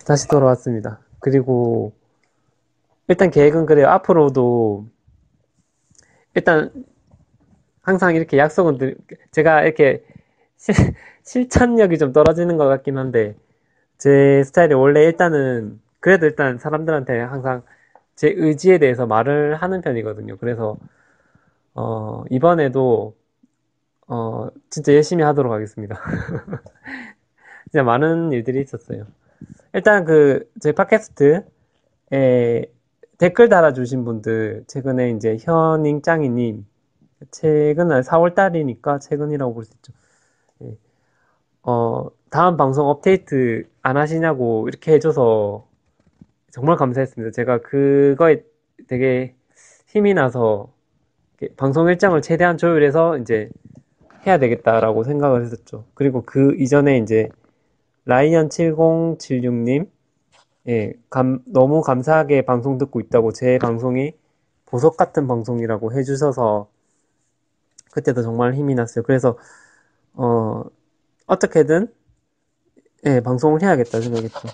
다시 돌아왔습니다. 그리고 일단 계획은 그래요. 앞으로도 일단 항상 이렇게 제가 이렇게 실, 실천력이 좀 떨어지는 것 같긴 한데 제 스타일이 원래 일단은 그래도 일단 사람들한테 항상 제 의지에 대해서 말을 하는 편이거든요. 그래서 이번에도 진짜 열심히 하도록 하겠습니다. 진짜 많은 일들이 있었어요. 일단 저희 팟캐스트에 댓글 달아주신 분들, 최근에 이제 현잉짱이님, 최근 4월 달이니까 최근이라고 볼 수 있죠. 예. 다음 방송 업데이트 안 하시냐고 이렇게 해줘서 정말 감사했습니다. 제가 그거에 되게 힘이 나서 방송 일정을 최대한 조율해서 이제 해야 되겠다라고 생각을 했었죠. 그리고 그 이전에 이제 라이언7076님, 예, 너무 감사하게 방송 듣고 있다고 제 방송이 보석 같은 방송이라고 해주셔서 그때도 정말 힘이 났어요. 그래서, 어떻게든, 예, 방송을 해야겠다 생각했죠.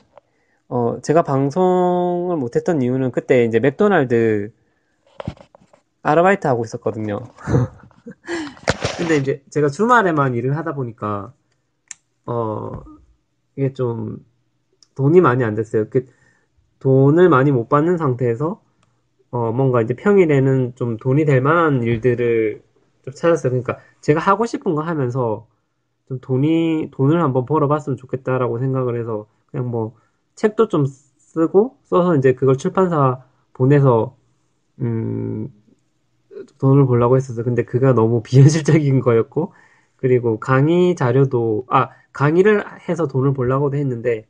제가 방송을 못했던 이유는 그때 이제 맥도날드 아르바이트 하고 있었거든요. 근데 이제 제가 주말에만 일을 하다 보니까, 어, 이게 좀 돈이 많이 안 됐어요. 돈을 많이 못 받는 상태에서 뭔가 이제 평일에는 좀 돈이 될 만한 일들을 좀 찾았어요. 그러니까 제가 하고 싶은 거 하면서 좀 돈을 한번 벌어봤으면 좋겠다라고 생각을 해서 그냥 뭐 책도 좀 쓰고 써서 이제 그걸 출판사 보내서 음, 돈을 벌려고 했었어요. 근데 그가 너무 비현실적인 거였고 그리고 강의를 해서 돈을 벌려고도 했는데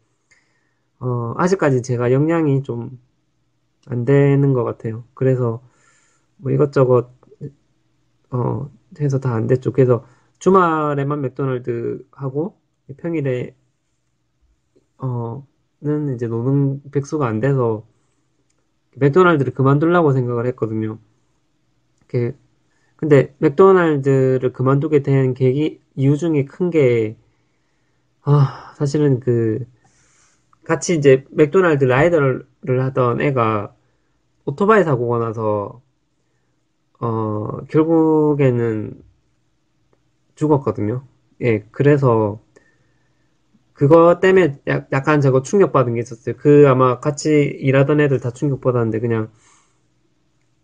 아직까지 제가 역량이 좀 안 되는 것 같아요. 그래서 뭐 이것저것 해서 다 안 됐죠. 그래서 주말에만 맥도날드 하고 평일에 는 이제 노는 백수가 안 돼서 맥도날드를 그만두려고 생각을 했거든요. 그- 근데 맥도날드를 그만두게 된 이유 중에 큰 게, 사실은 같이 이제 맥도날드 라이더를 하던 애가 오토바이 사고가 나서, 결국에는 죽었거든요. 예, 그래서 그거 때문에 약간 저거 충격받은 게 있었어요. 아마 같이 일하던 애들 다 충격받았는데 그냥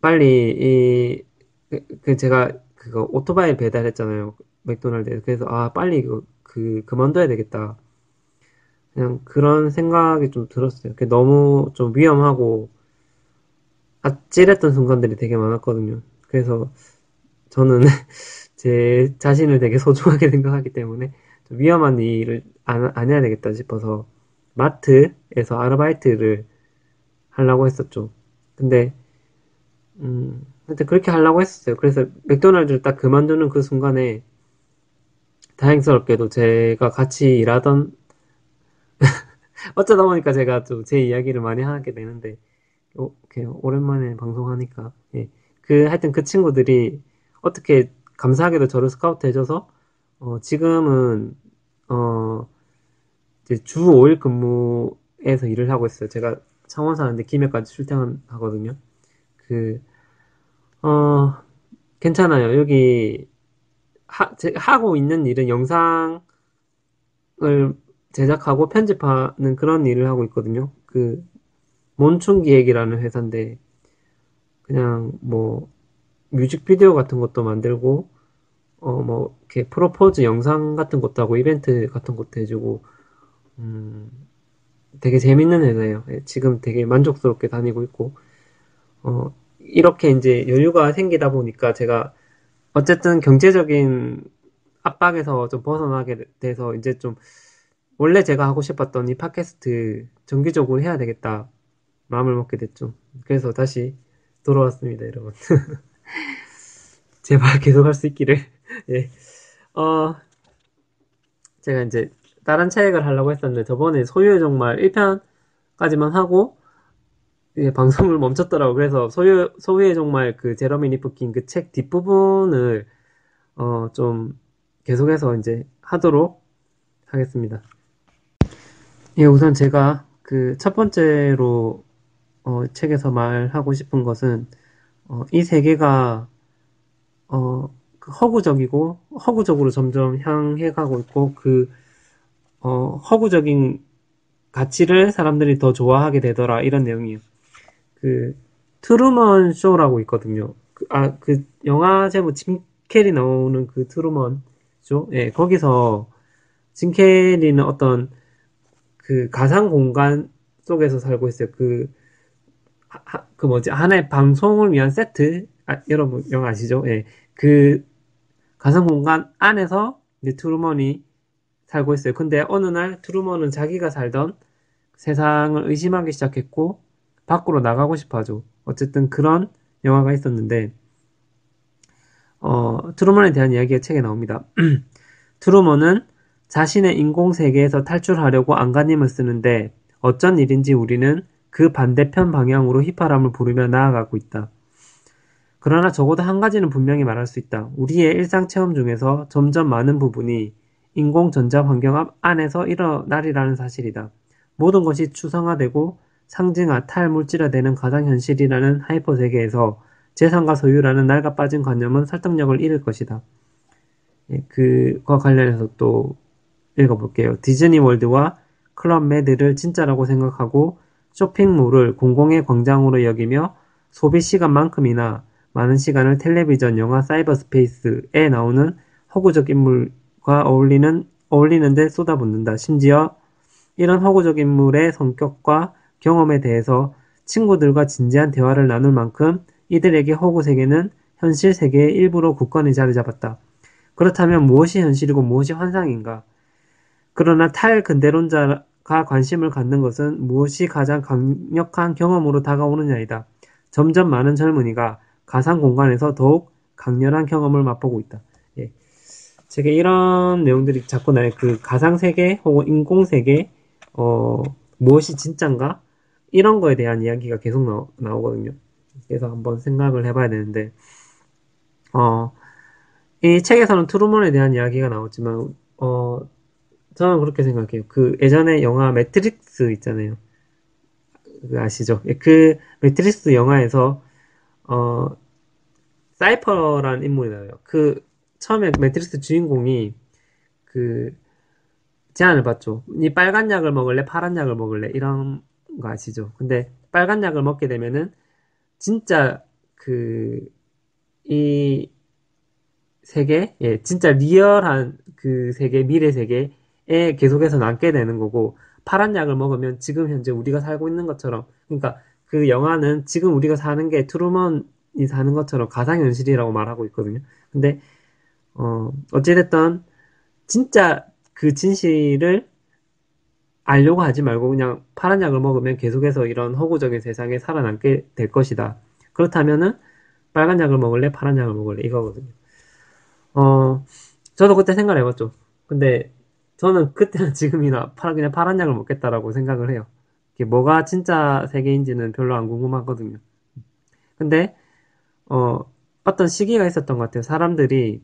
빨리 제가 그거 오토바이 배달했잖아요. 맥도날드에서. 그래서 빨리 그만둬야 되겠다. 그냥 그런 생각이 좀 들었어요. 너무 좀 위험하고 아찔했던 순간들이 되게 많았거든요. 그래서 저는 제 자신을 되게 소중하게 생각하기 때문에 좀 위험한 일을 안 해야 되겠다 싶어서 마트에서 아르바이트를 하려고 했었죠. 근데 하여튼 그렇게 하려고 했었어요. 그래서 맥도날드를 딱 그만두는 그 순간에 다행스럽게도 제가 같이 일하던 어쩌다 보니까 제가 좀 제 이야기를 많이 하게 되는데 이렇게 오랜만에 방송하니까 예. 하여튼 그 친구들이 어떻게 감사하게도 저를 스카우트 해줘서 지금은 어 이제 주 5일 근무에서 일을 하고 있어요. 제가 창원 사는데 김해까지 출퇴근하거든요. 그 어 괜찮아요. 여기 하고 있는 일은 영상을 제작하고 편집하는 그런 일을 하고 있거든요. 몬충기획이라는 회사인데 그냥 뭐 뮤직비디오 같은 것도 만들고 뭐 이렇게 프로포즈 영상 같은 것도 하고 이벤트 같은 것도 해주고 음, 되게 재밌는 회사예요. 예, 지금 되게 만족스럽게 다니고 있고 이렇게 이제 여유가 생기다 보니까 제가 어쨌든 경제적인 압박에서 좀 벗어나게 돼서 이제 좀 원래 제가 하고 싶었던 이 팟캐스트 정기적으로 해야 되겠다 마음을 먹게 됐죠. 그래서 다시 돌아왔습니다, 여러분. 제발 계속 할 수 있기를. 예. 어, 제가 이제 다른 책을 하려고 했었는데 저번에 소유의 종말 1편까지만 하고 이게 방송을 멈췄더라고. 그래서 소유의 종말 제러미 리프킨 그 책 뒷부분을 좀 계속해서 이제 하도록 하겠습니다. 예, 우선 제가 그 첫 번째로 책에서 말하고 싶은 것은 이 세계가 그 허구적으로 점점 향해 가고 있고 허구적인 가치를 사람들이 더 좋아하게 되더라 이런 내용이에요. 그 트루먼 쇼라고 있거든요. 그 영화 제목 짐 캐리 나오는 그 트루먼 쇼, 예, 거기서 짐 캐리는 어떤 그 가상 공간 속에서 살고 있어요. 그 뭐지 하나의 방송을 위한 세트, 여러분 영화 아시죠? 예, 그 가상 공간 안에서 이제 트루먼이 살고 있어요. 근데 어느 날 트루먼은 자기가 살던 세상을 의심하기 시작했고 밖으로 나가고 싶어 하죠. 어쨌든 그런 영화가 있었는데 트루먼에 대한 이야기가 책에 나옵니다. 트루먼은 자신의 인공세계에서 탈출하려고 안간힘을 쓰는데 어쩐 일인지 우리는 그 반대편 방향으로 휘파람을 부르며 나아가고 있다. 그러나 적어도 한 가지는 분명히 말할 수 있다. 우리의 일상 체험 중에서 점점 많은 부분이 인공전자 환경 안에서 일어나리라는 사실이다. 모든 것이 추상화되고 상징화, 탈물질화되는 가상현실이라는 하이퍼 세계에서 재산과 소유라는 낡아 빠진 관념은 설득력을 잃을 것이다. 예, 그와 관련해서 또 읽어볼게요. 디즈니 월드와 클럽 매드를 진짜라고 생각하고 쇼핑몰을 공공의 광장으로 여기며 소비 시간만큼이나 많은 시간을 텔레비전, 영화, 사이버 스페이스에 나오는 허구적 인물과 어울리는데 쏟아붓는다. 심지어 이런 허구적 인물의 성격과 경험에 대해서 친구들과 진지한 대화를 나눌 만큼 이들에게 허구 세계는 현실 세계의 일부로 굳건히 자리 잡았다. 그렇다면 무엇이 현실이고 무엇이 환상인가? 그러나 탈근대론자가 관심을 갖는 것은 무엇이 가장 강력한 경험으로 다가오느냐이다. 점점 많은 젊은이가 가상 공간에서 더욱 강렬한 경험을 맛보고 있다. 예. 제가 이런 내용들이 자꾸 나의 그 가상 세계 혹은 인공 세계 무엇이 진짠가 이런 거에 대한 이야기가 계속 나오거든요. 그래서 한번 생각을 해봐야 되는데 이 책에서는 트루먼에 대한 이야기가 나오지만 저는 그렇게 생각해요. 그 예전에 영화 매트릭스 있잖아요. 그 아시죠? 예, 그 매트릭스 영화에서 어 사이퍼라는 인물이 나와요. 그 처음에 매트릭스 주인공이 그 제안을 받죠. 이 빨간 약을 먹을래? 파란 약을 먹을래? 이런 거 아시죠? 근데 빨간 약을 먹게 되면은 진짜 이 세계, 예, 진짜 리얼한 그 세계, 미래 세계에 계속해서 남게 되는 거고, 파란 약을 먹으면 지금 현재 우리가 살고 있는 것처럼, 그러니까 그 영화는 지금 우리가 사는 게 트루먼이 사는 것처럼 가상현실이라고 말하고 있거든요. 근데, 어찌됐든, 진짜 그 진실을 알려고 하지 말고 그냥 파란 약을 먹으면 계속해서 이런 허구적인 세상에 살아남게 될 것이다. 그렇다면은, 빨간 약을 먹을래? 파란 약을 먹을래? 이거거든요. 어, 저도 그때 생각을 해봤죠. 근데 저는 그때나 지금이나 그냥 파란 약을 먹겠다라고 생각을 해요. 이게 뭐가 진짜 세계인지는 별로 안 궁금하거든요. 근데 어, 어떤 시기가 있었던 것 같아요. 사람들이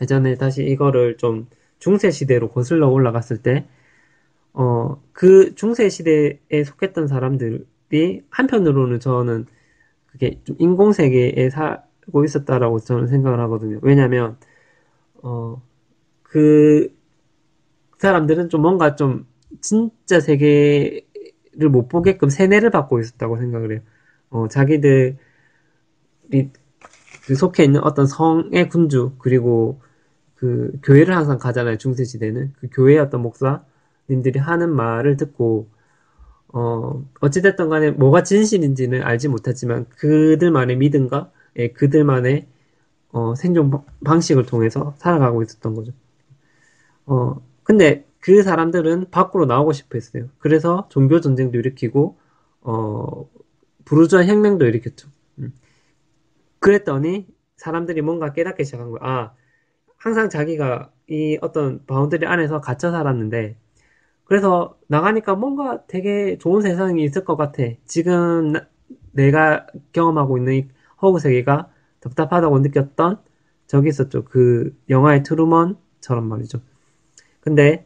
예전에 다시 이거를 좀 중세 시대로 거슬러 올라갔을 때, 그 중세 시대에 속했던 사람들이 한편으로는 저는 그게 좀 인공 세계에 살고 있었다라고 저는 생각을 하거든요. 왜냐면 어, 그 사람들은 좀 뭔가 좀 진짜 세계를 못 보게끔 세뇌를 받고 있었다고 생각을 해요. 자기들이 그 속해 있는 어떤 성의 군주, 그리고 그 교회를 항상 가잖아요, 중세시대는. 그 교회의 어떤 목사님들이 하는 말을 듣고, 어찌됐든 간에 뭐가 진실인지는 알지 못했지만, 그들만의 믿음과, 예, 그들만의, 생존 방식을 통해서 살아가고 있었던 거죠. 근데 그 사람들은 밖으로 나오고 싶어 했어요. 그래서 종교 전쟁도 일으키고, 부르주아 혁명도 일으켰죠. 그랬더니 사람들이 뭔가 깨닫기 시작한 거야. 항상 자기가 이 어떤 바운더리 안에서 갇혀 살았는데, 그래서 나가니까 뭔가 되게 좋은 세상이 있을 것 같아. 지금 내가 경험하고 있는 이 허구 세계가 답답하다고 느꼈던 적이 있었죠. 그 영화의 트루먼처럼 말이죠. 근데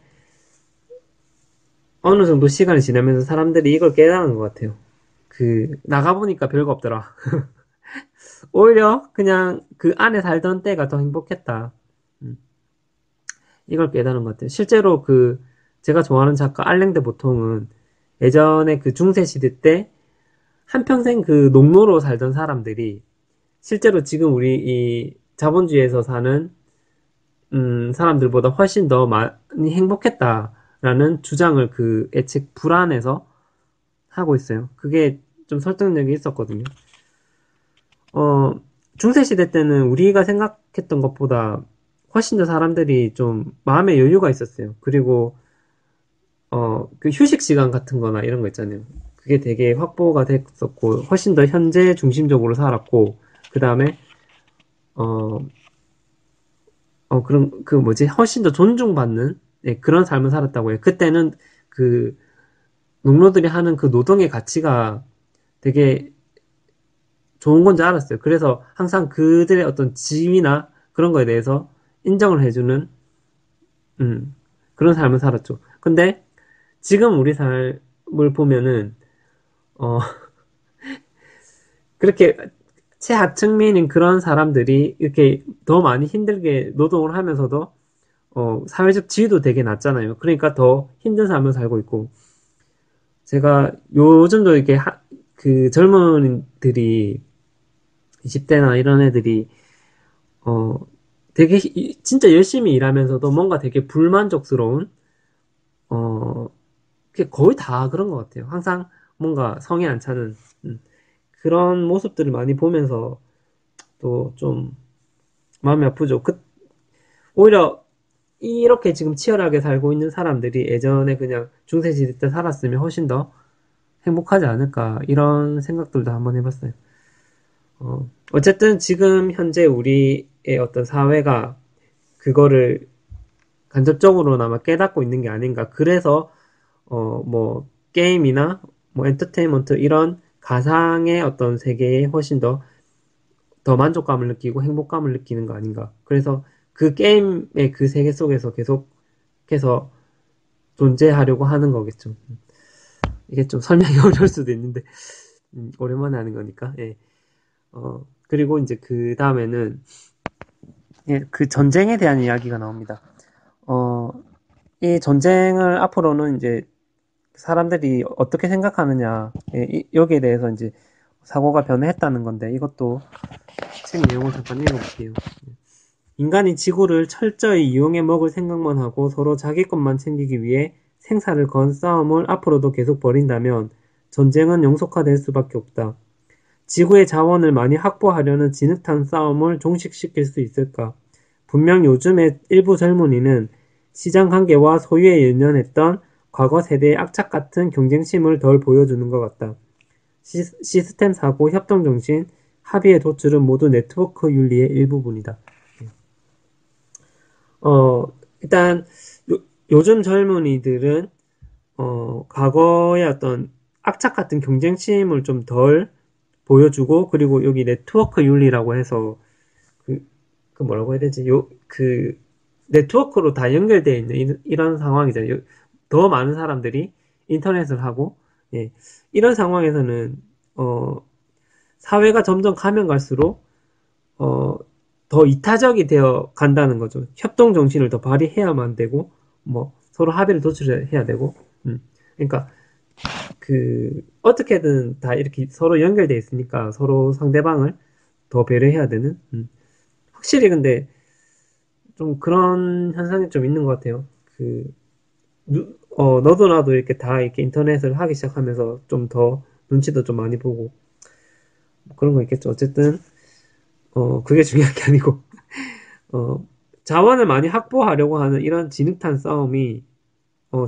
어느 정도 시간이 지나면서 사람들이 이걸 깨달은 것 같아요. 나가보니까 별거 없더라. 오히려 그냥 그 안에 살던 때가 더 행복했다. 음, 이걸 깨달은 것 같아요. 실제로 제가 좋아하는 작가 알랭드 보통은 예전에 그 중세시대 때 한평생 농노로 살던 사람들이 실제로 지금 우리 이 자본주의에서 사는 사람들보다 훨씬 더 많이 행복했다라는 주장을 그 애책 불안에서 하고 있어요. 그게 좀 설득력이 있었거든요. 어, 중세시대 때는 우리가 생각했던 것보다 훨씬 더 사람들이 좀 마음의 여유가 있었어요. 그리고, 그 휴식 시간 같은 거나 이런 거 있잖아요. 그게 되게 확보가 됐었고, 훨씬 더 현재 중심적으로 살았고, 그 다음에, 어, 훨씬 더 존중받는, 네, 그런 삶을 살았다고 해요. 그때는 그, 농노들이 하는 그 노동의 가치가 되게 좋은 건지 알았어요. 그래서 항상 그들의 어떤 지위나 그런 거에 대해서 인정을 해주는, 음, 그런 삶을 살았죠. 근데 지금 우리 삶을 보면은, 어, 그렇게 최하층민인 그런 사람들이 이렇게 더 많이 힘들게 노동을 하면서도, 사회적 지위도 되게 낮잖아요. 그러니까 더 힘든 삶을 살고 있고, 제가 요즘도 이렇게 그 젊은이들이 20대나 이런 애들이 어 되게 진짜 열심히 일하면서도 뭔가 되게 불만족스러운 어 그게 거의 다 그런 것 같아요. 항상 뭔가 성에 안 차는 그런 모습들을 많이 보면서 또 좀 마음이 아프죠. 오히려 이렇게 지금 치열하게 살고 있는 사람들이 예전에 그냥 중세시대 때 살았으면 훨씬 더 행복하지 않을까 이런 생각들도 한번 해봤어요. 어쨌든 지금 현재 우리의 어떤 사회가 그거를 간접적으로나마 깨닫고 있는 게 아닌가. 그래서 뭐 게임이나 뭐 엔터테인먼트 이런 가상의 어떤 세계에 훨씬 더 만족감을 느끼고 행복감을 느끼는 거 아닌가. 그래서 그 게임의 그 세계 속에서 계속해서 존재하려고 하는 거겠죠. 이게 좀 설명이 어려울 수도 있는데 오랜만에 하는 거니까. 예. 그리고 이제 그 다음에는 예, 그 전쟁에 대한 이야기가 나옵니다. 어, 이 전쟁을 앞으로는 이제 사람들이 어떻게 생각하느냐, 예, 여기에 대해서 이제 사고가 변했다는 건데, 이것도 책 내용을 잠깐 읽어볼게요. 인간이 지구를 철저히 이용해 먹을 생각만 하고 서로 자기 것만 챙기기 위해 생사를 건 싸움을 앞으로도 계속 벌인다면 전쟁은 영속화될 수밖에 없다. 지구의 자원을 많이 확보하려는 진흙탕 싸움을 종식시킬 수 있을까? 분명 요즘의 일부 젊은이는 시장 관계와 소유에 연연했던 과거 세대의 악착 같은 경쟁심을 덜 보여주는 것 같다. 시스템 사고, 협동 정신, 합의의 도출은 모두 네트워크 윤리의 일부분이다. 일단 요즘 젊은이들은 과거의 어떤 악착 같은 경쟁심을 좀 덜 보여주고 그리고 여기 네트워크 윤리라고 해서 그, 그 뭐라고 해야 되지? 네트워크로 다 연결되어 있는 이런 상황이잖아요. 더 많은 사람들이 인터넷을 하고, 예. 이런 상황에서는, 사회가 점점 가면 갈수록, 어, 더 이타적이 되어 간다는 거죠. 협동 정신을 더 발휘해야만 되고, 뭐, 서로 합의를 도출해야 되고, 그러니까, 어떻게든 다 이렇게 서로 연결되어 있으니까 서로 상대방을 더 배려해야 되는, 확실히 근데 좀 그런 현상이 좀 있는 것 같아요. 너도 나도 이렇게 다 이렇게 인터넷을 하기 시작하면서 좀 더 눈치도 좀 많이 보고 뭐 그런 거 있겠죠. 어쨌든, 그게 중요한 게 아니고, 어, 자원을 많이 확보하려고 하는 이런 진흙탕 싸움이,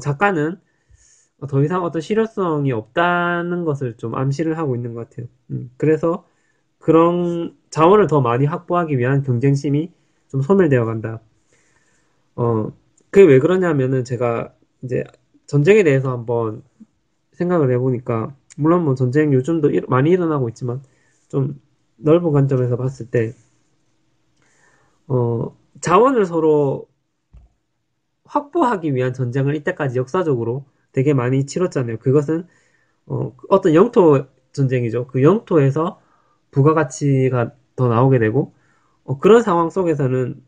작가는 더 이상 어떤 실효성이 없다는 것을 좀 암시를 하고 있는 것 같아요. 그래서 그런 자원을 더 많이 확보하기 위한 경쟁심이 좀 소멸되어 간다. 어, 그게 왜 그러냐면은 제가 이제 전쟁에 대해서 한번 생각을 해보니까, 물론 뭐 전쟁 요즘도 많이 일어나고 있지만, 좀 넓은 관점에서 봤을 때, 자원을 서로 확보하기 위한 전쟁을 이때까지 역사적으로 되게 많이 치렀잖아요. 그것은 어떤 영토 전쟁이죠. 그 영토에서 부가가치가 더 나오게 되고 그런 상황 속에서는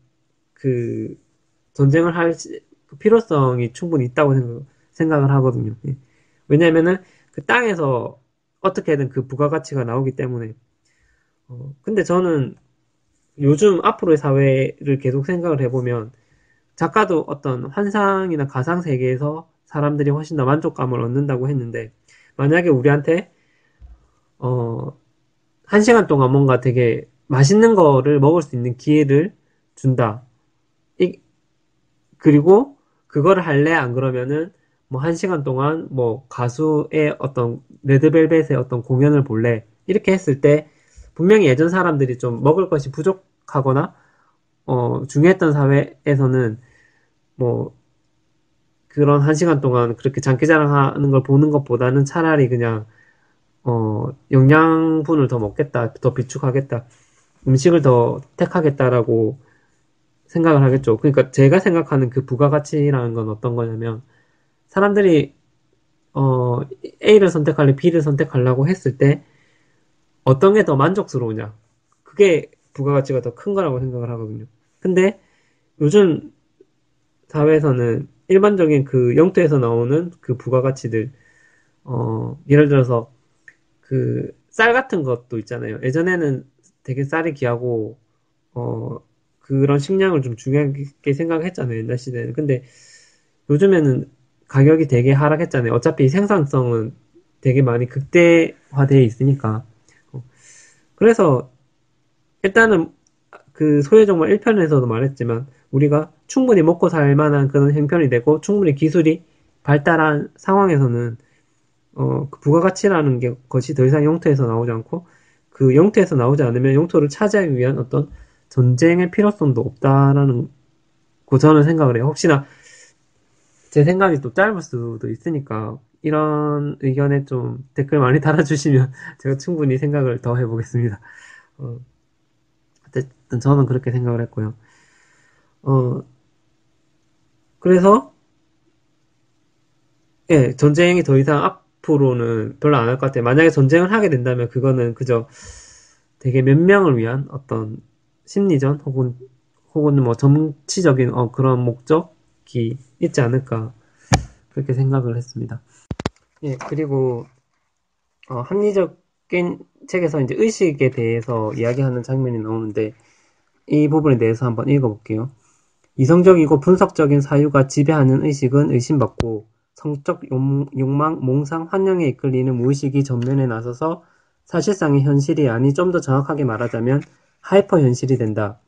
그 전쟁을 할 그 필요성이 충분히 있다고 생각을 하거든요. 예. 왜냐면은 그 땅에서 어떻게든 그 부가가치가 나오기 때문에 근데 저는 요즘 앞으로의 사회를 계속 생각을 해보면 작가도 어떤 환상이나 가상 세계에서 사람들이 훨씬 더 만족감을 얻는다고 했는데 만약에 우리한테 어, 한 시간 동안 뭔가 되게 맛있는 거를 먹을 수 있는 기회를 준다. 이, 그리고 그거를 할래? 안 그러면은 뭐 한 시간 동안 뭐 가수의 어떤 레드벨벳의 어떤 공연을 볼래? 이렇게 했을 때 분명히 예전 사람들이 좀 먹을 것이 부족하거나 중요했던 사회에서는 뭐 그런 한 시간 동안 그렇게 장기자랑하는 걸 보는 것보다는 차라리 그냥 영양분을 더 먹겠다, 더 비축하겠다, 음식을 더 택하겠다라고 생각을 하겠죠. 그러니까 제가 생각하는 그 부가가치라는 건 어떤 거냐면 사람들이 어, A를 선택할래, B를 선택하려고 했을 때 어떤 게 더 만족스러우냐. 그게 부가가치가 더 큰 거라고 생각을 하거든요. 근데 요즘 사회에서는 일반적인 그 영토에서 나오는 그 부가가치들, 예를 들어서 그 쌀 같은 것도 있잖아요. 예전에는 되게 쌀이 귀하고, 어, 그런 식량을 좀 중요하게 생각했잖아요. 옛날 시대에는. 근데 요즘에는 가격이 되게 하락했잖아요. 어차피 생산성은 되게 많이 극대화되어 있으니까. 그래서 일단은 그 소외정말 1편에서도 말했지만 우리가 충분히 먹고 살 만한 그런 형편이 되고 충분히 기술이 발달한 상황에서는 그 부가가치라는 게 것이 더 이상 영토에서 나오지 않고 그 영토에서 나오지 않으면 영토를 차지하기 위한 어떤 전쟁의 필요성도 없다라는 고 저는 생각을 해요. 혹시나 제 생각이 또 짧을 수도 있으니까 이런 의견에 좀 댓글 많이 달아주시면 제가 충분히 생각을 더 해보겠습니다. 어, 어쨌든 저는 그렇게 생각을 했고요. 어, 그래서 예, 전쟁이 더 이상 앞으로는 별로 안 할 것 같아요. 만약에 전쟁을 하게 된다면 그거는 그저 되게 몇 명을 위한 어떤 심리전 혹은 뭐 정치적인 그런 목적이 있지 않을까 그렇게 생각을 했습니다. 예, 그리고 합리적인 책에서 이제 의식에 대해서 이야기하는 장면이 나오는데 이 부분에 대해서 한번 읽어볼게요. 이성적이고 분석적인 사유가 지배하는 의식은 의심받고 성적 욕망, 몽상, 환영에 이끌리는 무의식이 전면에 나서서 사실상의 현실이 아니 좀 더 정확하게 말하자면 하이퍼 현실이 된다.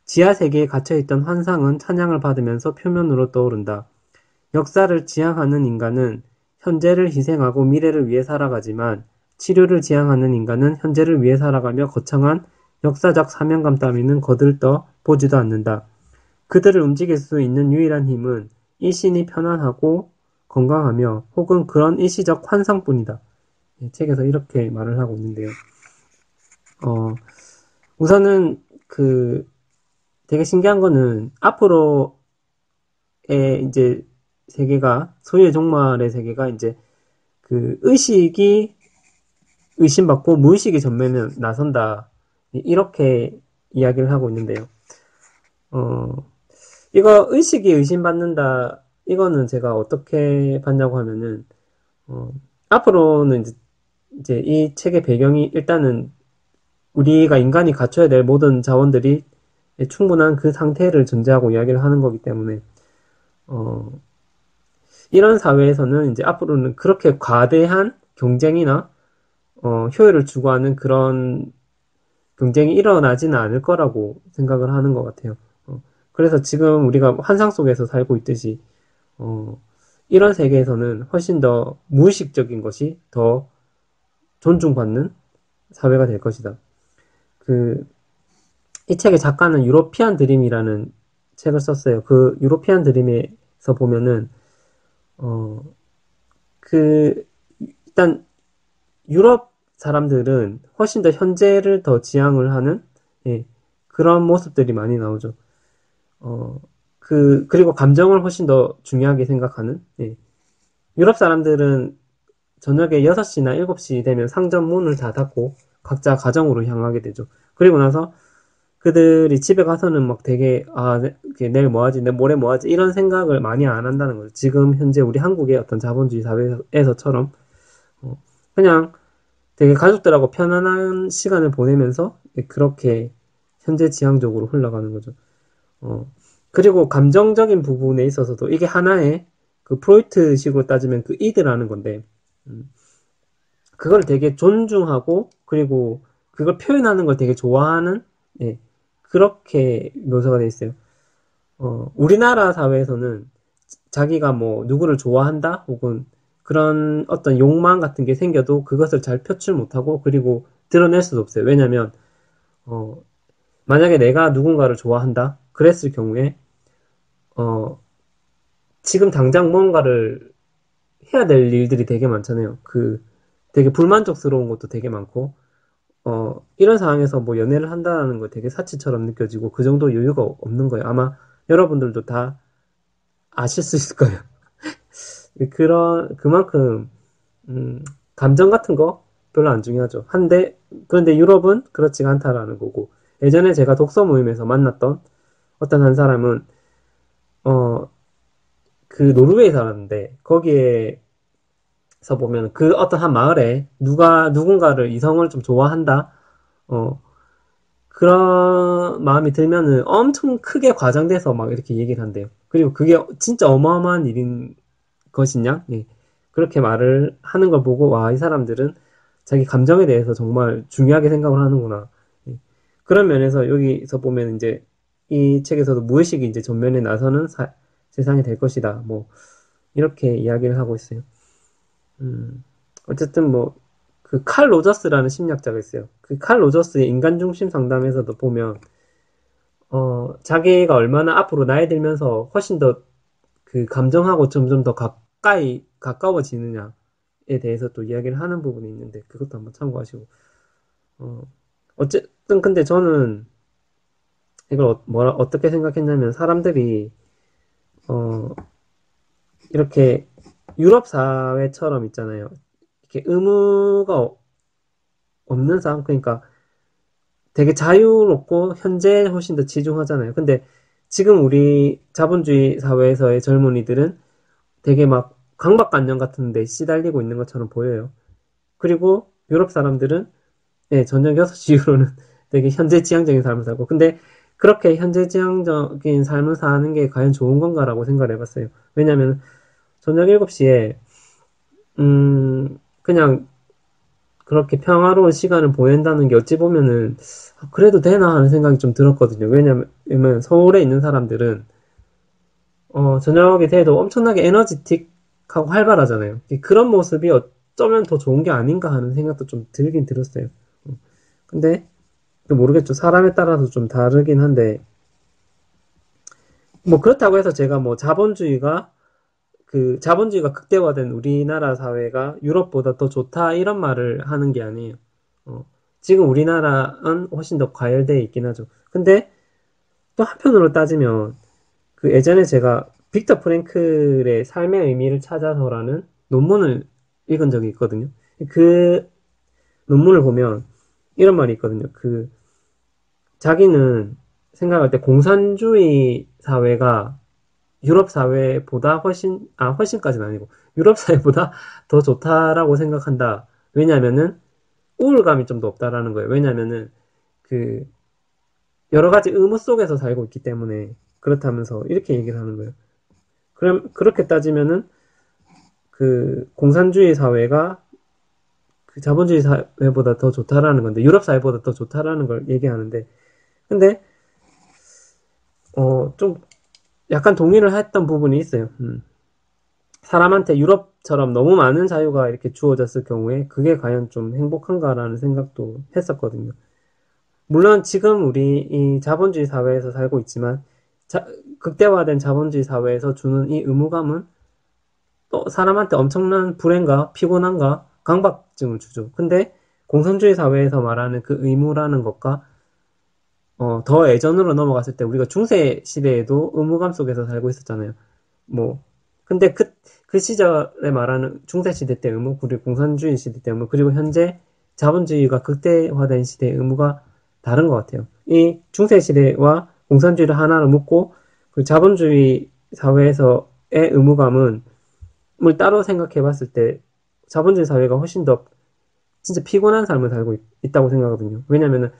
지하 세계에 갇혀있던 환상은 찬양을 받으면서 표면으로 떠오른다. 역사를 지향하는 인간은 현재를 희생하고 미래를 위해 살아가지만 치료를 지향하는 인간은 현재를 위해 살아가며 거창한 역사적 사명감 따위는 거들떠 보지도 않는다. 그들을 움직일 수 있는 유일한 힘은 일신이 편안하고 건강하며 혹은 그런 일시적 환상뿐이다. 책에서 이렇게 말을 하고 있는데요. 우선은 그 되게 신기한 거는 앞으로의 이제 세계가 소유의 종말의 세계가 이제 그 의식이 의심받고 무의식이 전면에 나선다. 이렇게 이야기를 하고 있는데요. 어, 이거 의식이 의심받는다. 이거는 제가 어떻게 봤냐고 하면은 어, 앞으로는 이제 이 책의 배경이 일단은 우리가 인간이 갖춰야 될 모든 자원들이 충분한 그 상태를 전제하고 이야기를 하는 거기 때문에 어, 이런 사회에서는 이제 앞으로는 그렇게 과대한 경쟁이나 효율을 추구하는 그런 경쟁이 일어나지는 않을 거라고 생각을 하는 것 같아요. 그래서 지금 우리가 환상 속에서 살고 있듯이 어, 이런 세계에서는 훨씬 더 무의식적인 것이 더 존중받는 사회가 될 것이다. 그, 이 책의 작가는 유로피안 드림이라는 책을 썼어요. 그 유로피안 드림에서 보면은, 어, 그, 일단 유럽 사람들은 훨씬 더 현재를 더 지향을 하는, 예, 그런 모습들이 많이 나오죠. 그리고 감정을 훨씬 더 중요하게 생각하는, 예, 유럽 사람들은 저녁에 6시나 7시 되면 상점 문을 다 닫고 각자 가정으로 향하게 되죠. 그리고 나서 그들이 집에 가서는 막 되게, 내일 뭐 하지, 내 모레 뭐 하지, 이런 생각을 많이 안 한다는 거죠. 지금 현재 우리 한국의 어떤 자본주의 사회에서처럼, 그냥 되게 가족들하고 편안한 시간을 보내면서 그렇게 현재 지향적으로 흘러가는 거죠. 그리고 감정적인 부분에 있어서도 이게 하나의 그 프로이트식으로 따지면 그 이드라는 건데, 음, 그걸 되게 존중하고, 그리고 그걸 표현하는 걸 되게 좋아하는, 예, 그렇게 묘사가 돼 있어요. 우리나라 사회에서는 자기가 뭐 누구를 좋아한다 혹은 그런 어떤 욕망 같은 게 생겨도 그것을 잘 표출 못하고 그리고 드러낼 수도 없어요. 왜냐면 어, 만약에 내가 누군가를 좋아한다 그랬을 경우에 어, 지금 당장 뭔가를 해야 될 일들이 되게 많잖아요. 되게 불만족스러운 것도 되게 많고 이런 상황에서 뭐 연애를 한다는 거 되게 사치처럼 느껴지고 그 정도 여유가 없는 거예요. 아마 여러분들도 다 아실 수 있을 거예요. 그만큼, 음, 감정 같은 거 별로 안 중요하죠. 그런데 유럽은 그렇지가 않다라는 거고. 예전에 제가 독서 모임에서 만났던 어떤 한 사람은, 어, 그 노르웨이 살았는데, 거기에서 보면 그 어떤 한 마을에 누군가를 이성을 좀 좋아한다, 어, 그런 마음이 들면은 엄청 크게 과장돼서 막 이렇게 얘기를 한대요. 그리고 그게 진짜 어마어마한 일인 것이냐? 예. 그렇게 말을 하는 걸 보고, 와, 이 사람들은 자기 감정에 대해서 정말 중요하게 생각을 하는구나. 예. 그런 면에서 여기서 보면 이제 이 책에서도 무의식이 이제 전면에 나서는 세상이 될 것이다. 뭐, 이렇게 이야기를 하고 있어요. 음, 어쨌든 뭐, 그 칼 로저스라는 심리학자가 있어요. 그 칼 로저스의 인간 중심 상담에서도 보면, 자기가 얼마나 앞으로 나이 들면서 훨씬 더 그 감정하고 점점 더 가까워지느냐에 대해서 또 이야기를 하는 부분이 있는데 그것도 한번 참고하시고 어, 어쨌든 근데 저는 이걸 어떻게 생각했냐면 사람들이 어, 이렇게 유럽 사회처럼 있잖아요. 이렇게 의무가 없는 삶 그러니까 되게 자유롭고 현재에 훨씬 더 치중하잖아요. 근데 지금 우리 자본주의 사회에서의 젊은이들은 되게 막 강박관념 같은 데 시달리고 있는 것처럼 보여요. 그리고 유럽 사람들은 네, 저녁 6시 이후로는 되게 현재 지향적인 삶을 살고 근데 그렇게 현재 지향적인 삶을 사는 게 과연 좋은 건가라고 생각을 해봤어요. 왜냐면 저녁 7시에 그냥 그렇게 평화로운 시간을 보낸다는 게 어찌 보면은 그래도 되나 하는 생각이 좀 들었거든요. 왜냐면 서울에 있는 사람들은 저녁이 돼도 엄청나게 에너지틱하고 활발하잖아요. 그런 모습이 어쩌면 더 좋은 게 아닌가 하는 생각도 좀 들긴 들었어요. 근데 모르겠죠. 사람에 따라서 좀 다르긴 한데 뭐 그렇다고 해서 제가 뭐 자본주의가 극대화된 우리나라 사회가 유럽보다 더 좋다 이런 말을 하는 게 아니에요. 어, 지금 우리나라는 훨씬 더 과열되어 있긴 하죠. 근데 또 한편으로 따지면 그 예전에 제가 빅터 프랭클의 삶의 의미를 찾아서라는 논문을 읽은 적이 있거든요. 그 논문을 보면 이런 말이 있거든요. 자기는 생각할 때 공산주의 사회가 유럽 사회보다 훨씬까지는 아니고 유럽 사회보다 더 좋다라고 생각한다. 왜냐면은 우울감이 좀 더 없다라는 거예요. 왜냐면은 그 여러 가지 의무 속에서 살고 있기 때문에 그렇다면서 이렇게 얘기를 하는 거예요. 그럼 그렇게 따지면은 그 공산주의 사회가 그 자본주의 사회보다 더 좋다라는 건데 유럽 사회보다 더 좋다라는 걸 얘기하는데 근데 좀 약간 동의를 했던 부분이 있어요. 사람한테 유럽처럼 너무 많은 자유가 이렇게 주어졌을 경우에 그게 과연 좀 행복한가라는 생각도 했었거든요. 물론 지금 우리 이 자본주의 사회에서 살고 있지만 극대화된 자본주의 사회에서 주는 이 의무감은 또 사람한테 엄청난 불행과 피곤함과 강박증을 주죠. 근데 공산주의 사회에서 말하는 그 의무라는 것과 더 예전으로 넘어갔을 때 우리가 중세 시대에도 의무감 속에서 살고 있었잖아요. 뭐 근데 그 시절에 말하는 중세시대 때 의무, 그리고 공산주의 시대 때 의무, 그리고 현재 자본주의가 극대화된 시대의 의무가 다른 것 같아요. 이 중세시대와 공산주의를 하나로 묶고, 그 자본주의 사회에서의 의무감은, 을 따로 생각해 봤을 때, 자본주의 사회가 훨씬 더 진짜 피곤한 삶을 살고 있다고 생각하거든요. 왜냐면은,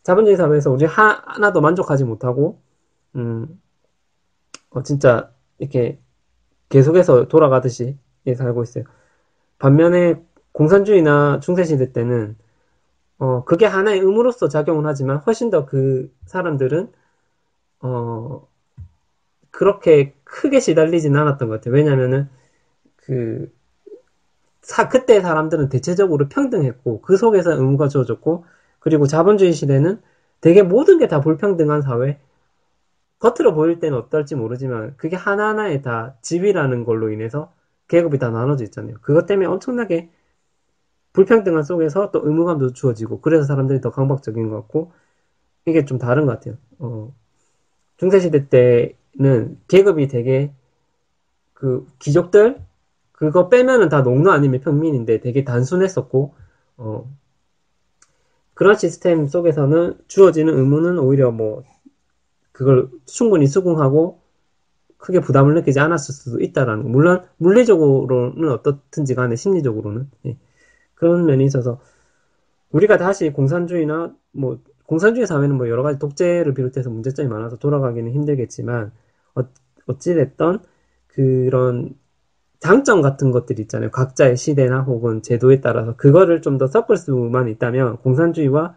자본주의 사회에서 우리 하나도 만족하지 못하고, 진짜, 이렇게 계속해서 돌아가듯이 살고 있어요. 반면에 공산주의나 중세시대 때는 그게 하나의 의무로서 작용을 하지만 훨씬 더 그 사람들은 어 그렇게 크게 시달리지는 않았던 것 같아요. 왜냐면은 그 그때 사람들은 대체적으로 평등했고 그 속에서 의무가 주어졌고 그리고 자본주의 시대는 되게 모든 게 다 불평등한 사회. 겉으로 보일 때는 어떨지 모르지만 그게 하나하나에 다 집이라는 걸로 인해서 계급이 다 나눠져 있잖아요. 그것 때문에 엄청나게 불평등한 속에서 또 의무감도 주어지고 그래서 사람들이 더 강박적인 것 같고 이게 좀 다른 것 같아요. 중세시대 때는 계급이 되게 그 귀족들 그거 빼면은 다 농노 아니면 평민인데 되게 단순했었고 그런 시스템 속에서는 주어지는 의무는 오히려 뭐 그걸 충분히 수긍하고 크게 부담을 느끼지 않았을 수도 있다라는 거. 물론 물리적으로는 어떻든지 간에 심리적으로는 그런 면이 있어서 우리가 다시 공산주의나 뭐 공산주의 사회는 뭐 여러 가지 독재를 비롯해서 문제점이 많아서 돌아가기는 힘들겠지만 어찌됐던 그런 장점 같은 것들이 있잖아요. 각자의 시대나 혹은 제도에 따라서 그거를 좀 더 섞을 수만 있다면 공산주의와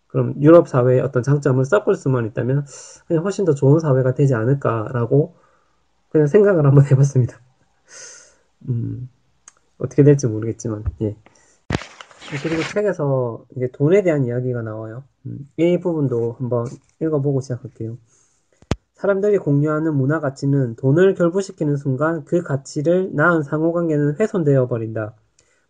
그럼 유럽 사회의 어떤 장점을 섞을 수만 있다면 그냥 훨씬 더 좋은 사회가 되지 않을까라고 그냥 생각을 한번 해봤습니다. 어떻게 될지 모르겠지만 예. 그리고 책에서 이제 돈에 대한 이야기가 나와요. 이 부분도 한번 읽어보고 시작할게요. 사람들이 공유하는 문화 가치는 돈을 결부시키는 순간 그 가치를 낳은 상호관계는 훼손되어 버린다.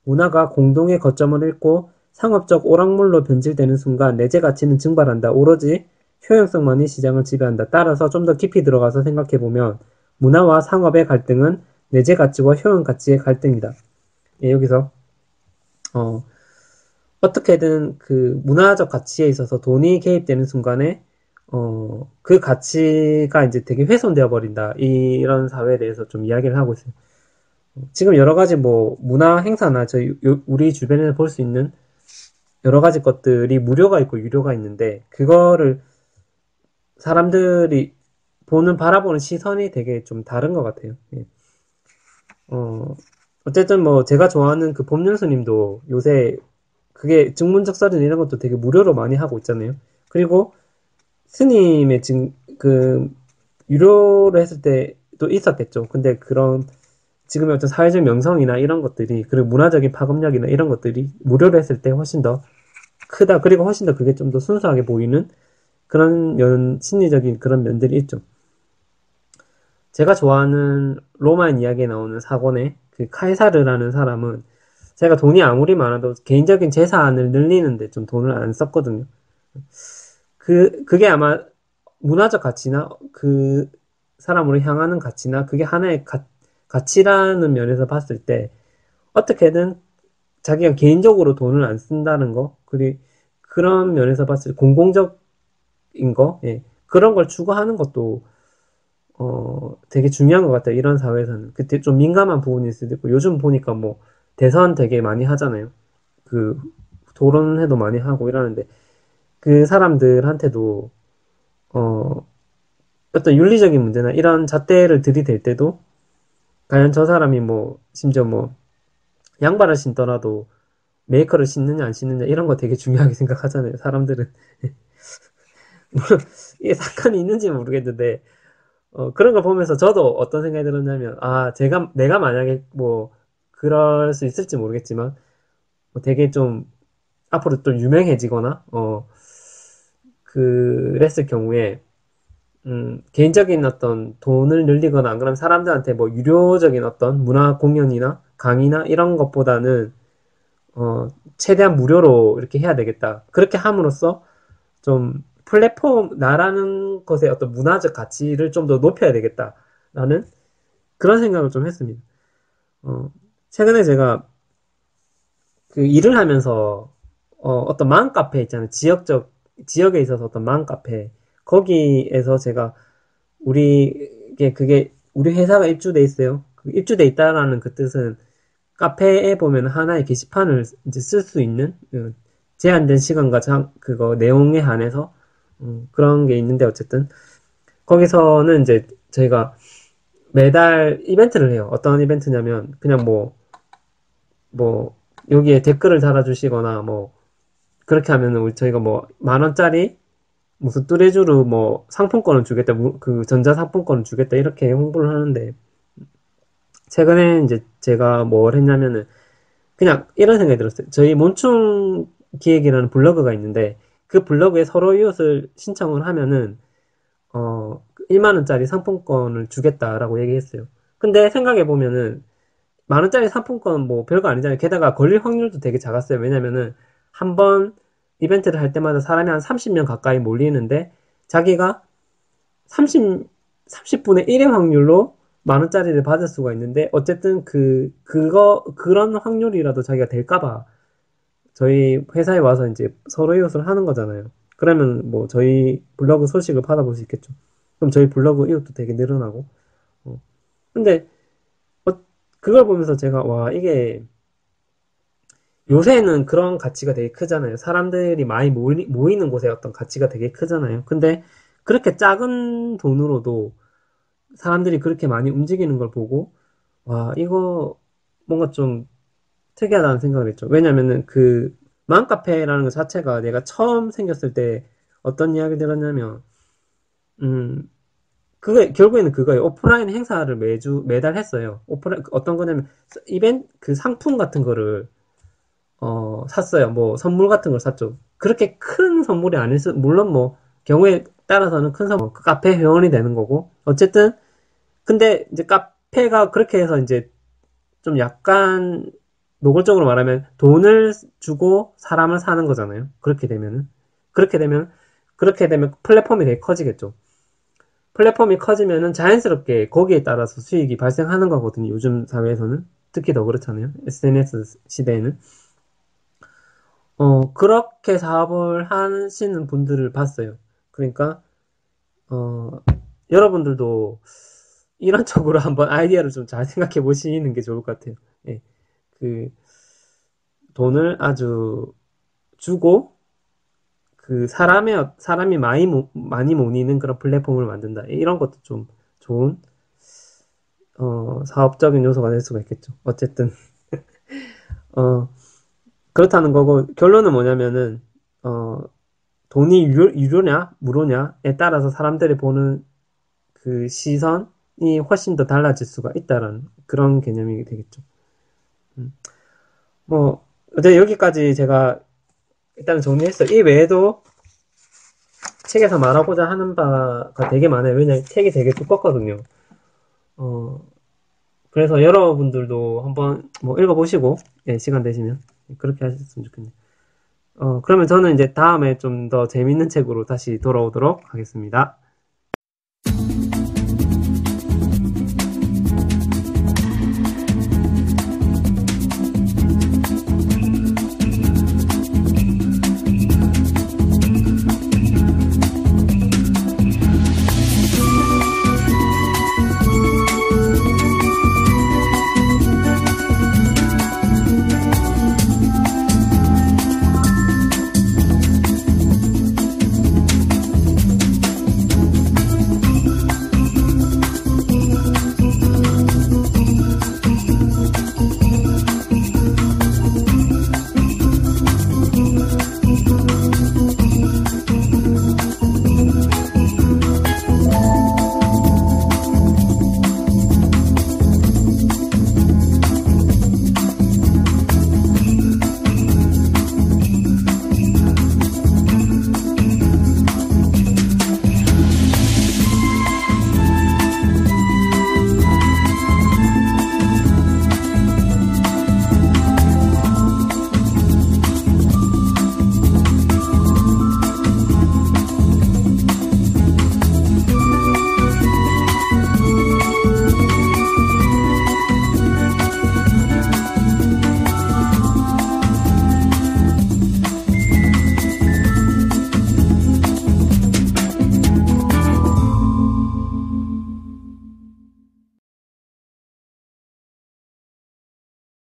문화가 공동의 거점을 잃고 상업적 오락물로 변질되는 순간 내재 가치는 증발한다. 오로지 효용성만이 시장을 지배한다. 따라서 좀 더 깊이 들어가서 생각해보면 문화와 상업의 갈등은 내재 가치와 효용 가치의 갈등이다. 예, 여기서 어떻게든 그 문화적 가치에 있어서 돈이 개입되는 순간에 그 가치가 이제 되게 훼손되어 버린다. 이런 사회에 대해서 좀 이야기를 하고 있어요. 지금 여러 가지 뭐 문화 행사나 우리 주변에서 볼 수 있는 여러 가지 것들이 무료가 있고 유료가 있는데 그거를 사람들이 바라보는 시선이 되게 좀 다른 것 같아요. 예. 어쨌든 뭐 제가 좋아하는 그 법륜스님도 요새 그게 증문적설이나 이런 것도 되게 무료로 많이 하고 있잖아요. 그리고 스님의 지금 그 유료로 했을 때도 있었겠죠. 근데 그런 지금의 어떤 사회적 명성이나 이런 것들이 그리고 문화적인 파급력이나 이런 것들이 무료로 했을 때 훨씬 더 크다. 그리고 훨씬 더 그게 좀 더 순수하게 보이는 그런 심리적인 그런 면들이 있죠. 제가 좋아하는 로마인 이야기에 나오는 사건의 그 카이사르라는 사람은 제가 돈이 아무리 많아도 개인적인 재산을 늘리는데 좀 돈을 안 썼거든요. 그게 아마 문화적 가치나 그 사람으로 향하는 가치나 그게 하나의 가치라는 면에서 봤을 때 어떻게든 자기가 개인적으로 돈을 안 쓴다는 거, 그리고 그런 면에서 봤을 때 공공적인 거, 예. 그런 걸 추구하는 것도 되게 중요한 것 같아요. 이런 사회에서는. 그때 좀 민감한 부분일 수도 있고, 요즘 보니까 뭐, 대선 되게 많이 하잖아요. 그, 토론회도 많이 하고 이러는데, 그 사람들한테도, 어떤 윤리적인 문제나 이런 잣대를 들이댈 때도, 과연 저 사람이 뭐, 심지어 뭐, 양말을 신더라도 메이커를 신느냐 안 신느냐 이런 거 되게 중요하게 생각하잖아요. 사람들은. 물론, 이게 상관이 있는지 모르겠는데, 그런 걸 보면서 저도 어떤 생각이 들었냐면, 내가 만약에 뭐, 그럴 수 있을지 모르겠지만, 뭐 되게 좀, 앞으로 좀 유명해지거나, 그랬을 경우에, 개인적인 어떤 돈을 늘리거나, 안 그러면 사람들한테 뭐, 유료적인 어떤 문화 공연이나 강의나 이런 것보다는, 최대한 무료로 이렇게 해야 되겠다. 그렇게 함으로써, 좀, 나라는 것의 어떤 문화적 가치를 좀 더 높여야 되겠다라는 그런 생각을 좀 했습니다. 어, 최근에 제가 그 일을 하면서 어떤 맘카페 있잖아요. 지역에 있어서 어떤 맘카페 거기에서 제가 우리 회사가 입주돼 있어요. 그 입주돼 있다라는 그 뜻은 카페에 보면 하나의 게시판을 이제 쓸 수 있는 제한된 시간과 그거 내용에 한해서 그런 게 있는데 어쨌든 거기서는 이제 저희가 매달 이벤트를 해요. 어떤 이벤트냐면 그냥 뭐 여기에 댓글을 달아주시거나 뭐 그렇게 하면은 저희가 뭐 10,000원짜리 무슨 뚜레쥬르 뭐 상품권을 주겠다, 그 전자 상품권을 주겠다 이렇게 홍보를 하는데 최근에 이제 제가 뭘 했냐면은 그냥 이런 생각이 들었어요. 저희 몬충 기획이라는 블로그가 있는데 그 블로그에 서로 이웃을 신청을 하면은 1만 원짜리 상품권을 주겠다라고 얘기했어요. 근데 생각해 보면은 10,000원짜리 상품권 뭐 별거 아니잖아요. 게다가 걸릴 확률도 되게 작았어요. 왜냐면은 한 번 이벤트를 할 때마다 사람이 한 30명 가까이 몰리는데 자기가 30분의 1의 확률로 10,000원짜리를 받을 수가 있는데 어쨌든 그런 확률이라도 자기가 될까봐 저희 회사에 와서 이제 서로 이웃을 하는 거잖아요. 그러면 뭐 저희 블로그 소식을 받아볼 수 있겠죠. 그럼 저희 블로그 이웃도 되게 늘어나고. 어. 근데 어, 그걸 보면서 제가 와 이게 요새는 그런 가치가 되게 크잖아요. 사람들이 많이 모이는 곳에 어떤 가치가 되게 크잖아요. 근데 그렇게 작은 돈으로도 사람들이 그렇게 많이 움직이는 걸 보고, 와, 이거 뭔가 좀 특이하다는 생각을 했죠. 왜냐면은 그 맘카페라는 것 자체가 내가 처음 생겼을 때 어떤 이야기 들었냐면, 음, 결국에는 그거예요. 오프라인 행사를 매달 했어요. 어떤 거냐면, 그 상품 같은 거를 샀어요. 뭐, 선물 같은 걸 샀죠. 그렇게 큰 선물이 아닐 물론 뭐, 경우에 따라서는 큰 선물, 그 카페 회원이 되는 거고. 어쨌든, 근데 이제 카페가 그렇게 해서 이제 좀 약간, 노골적으로 말하면 돈을 주고 사람을 사는 거잖아요. 그렇게 되면, 그렇게 되면 플랫폼이 되게 커지겠죠. 플랫폼이 커지면은 자연스럽게 거기에 따라서 수익이 발생하는 거거든요. 요즘 사회에서는. 특히 더 그렇잖아요. SNS 시대에는. 그렇게 사업을 하시는 분들을 봤어요. 그러니까, 어, 여러분들도 이런 쪽으로 한번 아이디어를 좀 잘 생각해 보시는 게 좋을 것 같아요. 예, 그, 돈을 아주 주고, 사람이 많이 모이는 그런 플랫폼을 만든다. 이런 것도 좀 좋은, 사업적인 요소가 될 수가 있겠죠. 어쨌든, 어, 그렇다는 거고, 결론은 뭐냐면은, 어, 돈이 유료냐, 무료냐에 따라서 사람들이 보는 그 시선이 훨씬 더 달라질 수가 있다라는 그런 개념이 되겠죠. 음. 뭐, 어제 여기까지 제가 일단 정리했어요. 이 외에도 책에서 말하고자 하는 바가 되게 많아요. 왜냐면 책이 되게 두껍거든요. 어, 그래서 여러분들도 한번 뭐 읽어보시고, 예, 시간 되시면 그렇게 하셨으면 좋겠네요. 그러면 저는 이제 다음에 좀 더 재밌는 책으로 다시 돌아오도록 하겠습니다.